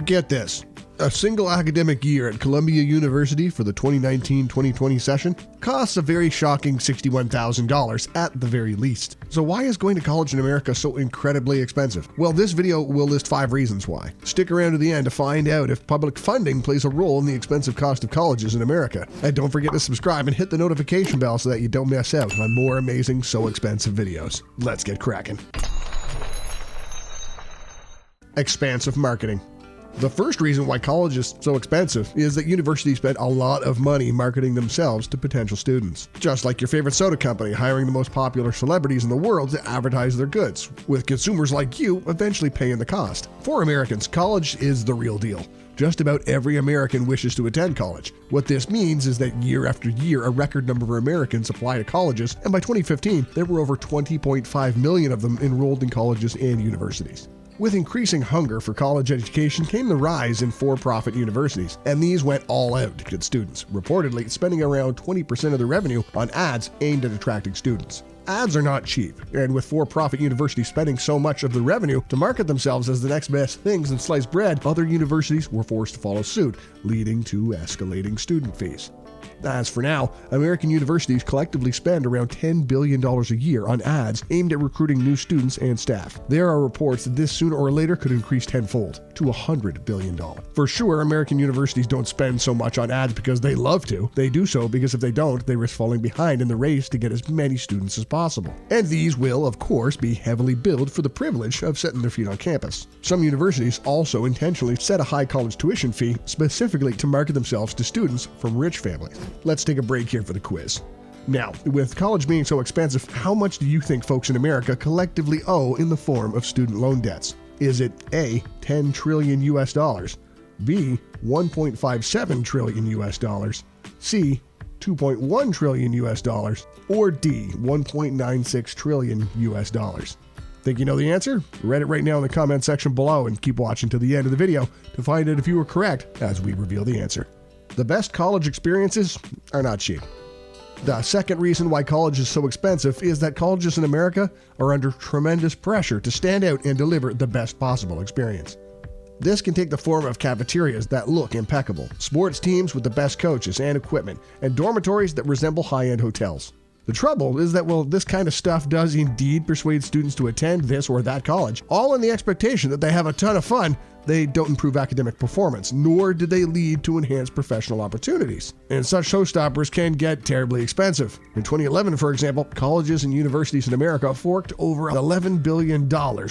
Get this. A single academic year at Columbia University for the 2019-2020 session costs a very shocking $61,000 at the very least. So why is going to college in America so incredibly expensive? Well, this video will list 5 reasons why. Stick around to the end to find out if public funding plays a role in the expensive cost of colleges in America. And don't forget to subscribe and hit the notification bell so that you don't miss out on more amazing So Expensive videos. Let's get cracking. Expansive marketing. The first reason why college is so expensive is that universities spend a lot of money marketing themselves to potential students. Just like your favorite soda company hiring the most popular celebrities in the world to advertise their goods, with consumers like you eventually paying the cost. For Americans, college is the real deal. Just about every American wishes to attend college. What this means is that year after year, a record number of Americans apply to colleges, and by 2015, there were over 20.5 million of them enrolled in colleges and universities. With increasing hunger for college education came the rise in for-profit universities, and these went all out to get students, reportedly spending around 20% of their revenue on ads aimed at attracting students. Ads are not cheap, and with for-profit universities spending so much of the revenue to market themselves as the next best things in sliced bread, other universities were forced to follow suit, leading to escalating student fees. As for now, American universities collectively spend around $10 billion a year on ads aimed at recruiting new students and staff. There are reports that this sooner or later could increase tenfold to $100 billion. For sure, American universities don't spend so much on ads because they love to. They do so because if they don't, they risk falling behind in the race to get as many students as possible. And these will, of course, be heavily billed for the privilege of setting their feet on campus. Some universities also intentionally set a high college tuition fee specifically to market themselves to students from rich families. Let's take a break here for the quiz. Now, with college being so expensive, how much do you think folks in America collectively owe in the form of student loan debts? Is it A, 10 trillion US dollars, B, 1.57 trillion US dollars, C, 2.1 trillion US dollars, or D, 1.96 trillion US dollars? Think you know the answer? Write it right now in the comment section below and keep watching to the end of the video to find out if you were correct as we reveal the answer. The best college experiences are not cheap. The second reason why college is so expensive is that colleges in America are under tremendous pressure to stand out and deliver the best possible experience. This can take the form of cafeterias that look impeccable, sports teams with the best coaches and equipment, and dormitories that resemble high-end hotels. The trouble is that while this kind of stuff does indeed persuade students to attend this or that college, all in the expectation that they have a ton of fun, they don't improve academic performance, nor do they lead to enhanced professional opportunities. And such showstoppers can get terribly expensive. In 2011, for example, colleges and universities in America forked over $11 billion,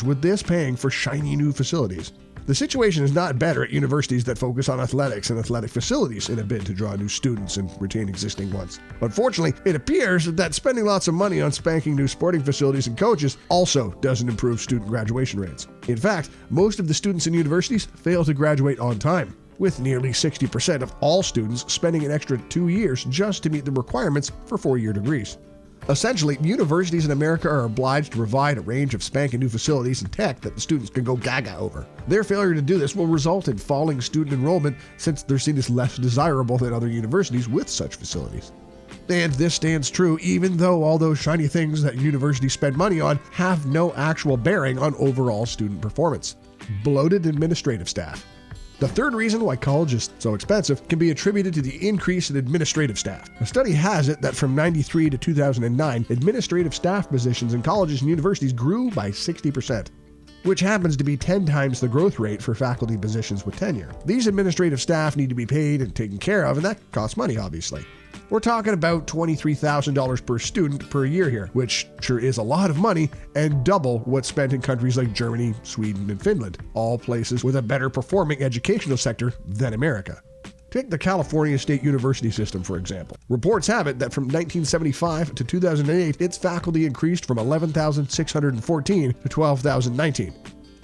with this paying for shiny new facilities. The situation is not better at universities that focus on athletics and athletic facilities in a bid to draw new students and retain existing ones. Unfortunately, it appears that spending lots of money on spanking new sporting facilities and coaches also doesn't improve student graduation rates. In fact, most of the students in universities fail to graduate on time, with nearly 60% of all students spending an extra 2 years just to meet the requirements for 4-year degrees. Essentially, universities in America are obliged to provide a range of spanking new facilities and tech that the students can go gaga over. Their failure to do this will result in falling student enrollment since they're seen as less desirable than other universities with such facilities. And this stands true even though all those shiny things that universities spend money on have no actual bearing on overall student performance. Bloated administrative staff. The third reason why college is so expensive can be attributed to the increase in administrative staff. A study has it that from 1993 to 2009, administrative staff positions in colleges and universities grew by 60%, which happens to be 10 times the growth rate for faculty positions with tenure. These administrative staff need to be paid and taken care of, and that costs money, obviously. We're talking about $23,000 per student per year here, which sure is a lot of money and double what's spent in countries like Germany, Sweden, and Finland, all places with a better performing educational sector than America. Take the California State University system, for example. Reports have it that from 1975 to 2008, its faculty increased from 11,614 to 12,019.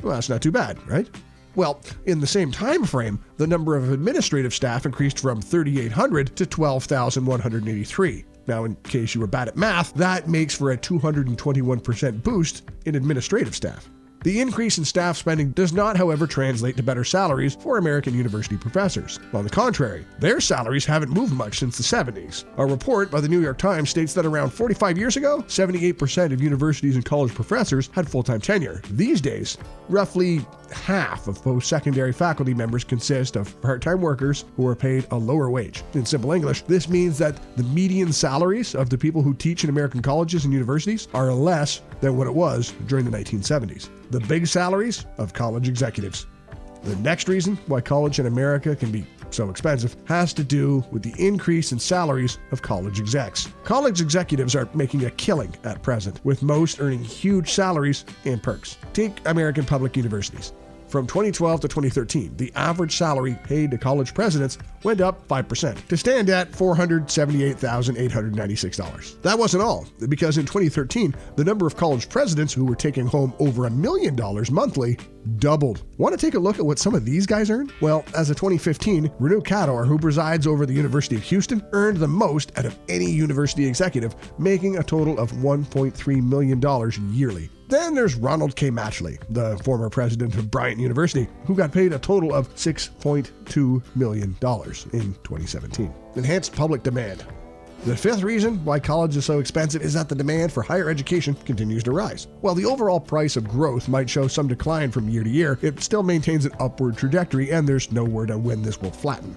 Well, that's not too bad, right? Well, in the same time frame, the number of administrative staff increased from 3,800 to 12,183. Now, in case you were bad at math, that makes for a 221% boost in administrative staff. The increase in staff spending does not, however, translate to better salaries for American university professors. On the contrary, their salaries haven't moved much since the 70s. A report by the New York Times states that around 45 years ago, 78% of universities and college professors had full-time tenure. These days, roughly half of post-secondary faculty members consist of part-time workers who are paid a lower wage. In simple English, this means that the median salaries of the people who teach in American colleges and universities are less than what it was during the 1970s. The big salaries of college executives. The next reason why college in America can be so expensive has to do with the increase in salaries of college execs. College executives are making a killing at present, with most earning huge salaries and perks. Take American public universities. From 2012 to 2013, the average salary paid to college presidents went up 5% to stand at $478,896. That wasn't all, because in 2013, the number of college presidents who were taking home over $1 million monthly doubled. Want to take a look at what some of these guys earn? Well, as of 2015, Renu Kador, who presides over the University of Houston, earned the most out of any university executive, making a total of $1.3 million yearly. Then there's Ronald K. Matchley, the former president of Bryant University, who got paid a total of $6.2 million in 2017. Enhanced public demand. The fifth reason why college is so expensive is that the demand for higher education continues to rise. While the overall price of growth might show some decline from year to year, it still maintains an upward trajectory, and there's no word on when this will flatten.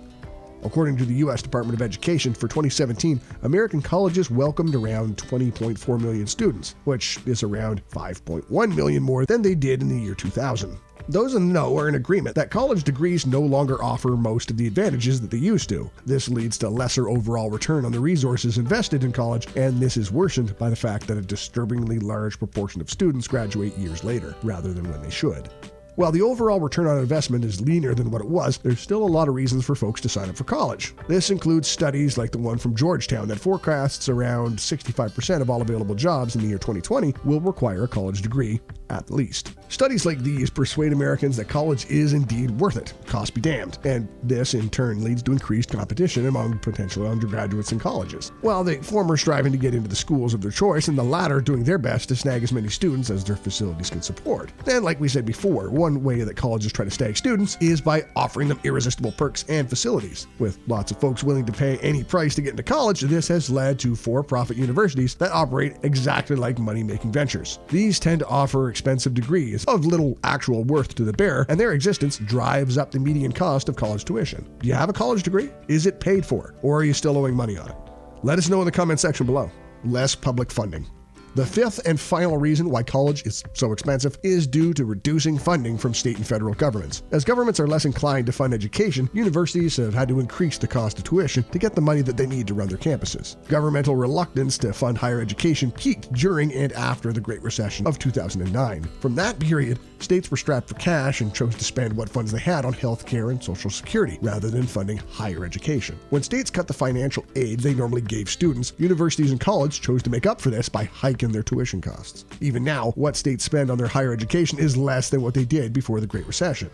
According to the U.S. Department of Education, for 2017, American colleges welcomed around 20.4 million students, which is around 5.1 million more than they did in the year 2000. Those in the know are in agreement that college degrees no longer offer most of the advantages that they used to. This leads to lesser overall return on the resources invested in college, and this is worsened by the fact that a disturbingly large proportion of students graduate years later, rather than when they should. While the overall return on investment is leaner than what it was, there's still a lot of reasons for folks to sign up for college. This includes studies like the one from Georgetown that forecasts around 65% of all available jobs in the year 2020 will require a college degree, at least. Studies like these persuade Americans that college is indeed worth it, cost be damned, and this in turn leads to increased competition among potential undergraduates in colleges, while the former striving to get into the schools of their choice and the latter doing their best to snag as many students as their facilities can support. And like we said before, one way that colleges try to snag students is by offering them irresistible perks and facilities. With lots of folks willing to pay any price to get into college, this has led to for-profit universities that operate exactly like money-making ventures. These tend to offer expensive degrees of little actual worth to the bearer, and their existence drives up the median cost of college tuition. Do you have a college degree? Is it paid for, or are you still owing money on it? Let us know in the comment section below. Less public funding. The fifth and final reason why college is so expensive is due to reducing funding from state and federal governments. As governments are less inclined to fund education, universities have had to increase the cost of tuition to get the money that they need to run their campuses. Governmental reluctance to fund higher education peaked during and after the Great Recession of 2009. From that period, states were strapped for cash and chose to spend what funds they had on health care and Social Security, rather than funding higher education. When states cut the financial aid they normally gave students, universities and colleges chose to make up for this by hiking their tuition costs. Even now, what states spend on their higher education is less than what they did before the Great Recession.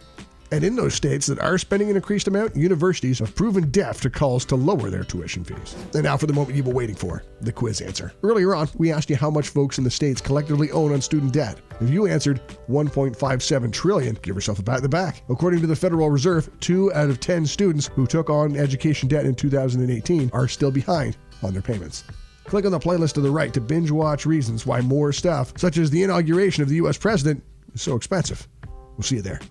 And in those states that are spending an increased amount, universities have proven deaf to calls to lower their tuition fees. And now for the moment you've been waiting for, the quiz answer. Earlier on, we asked you how much folks in the states collectively own on student debt. If you answered 1.57 trillion, give yourself a pat in the back. According to the Federal Reserve, 2 out of 10 students who took on education debt in 2018 are still behind on their payments. Click on the playlist to the right to binge watch reasons why more stuff, such as the inauguration of the U.S. president, is so expensive. We'll see you there.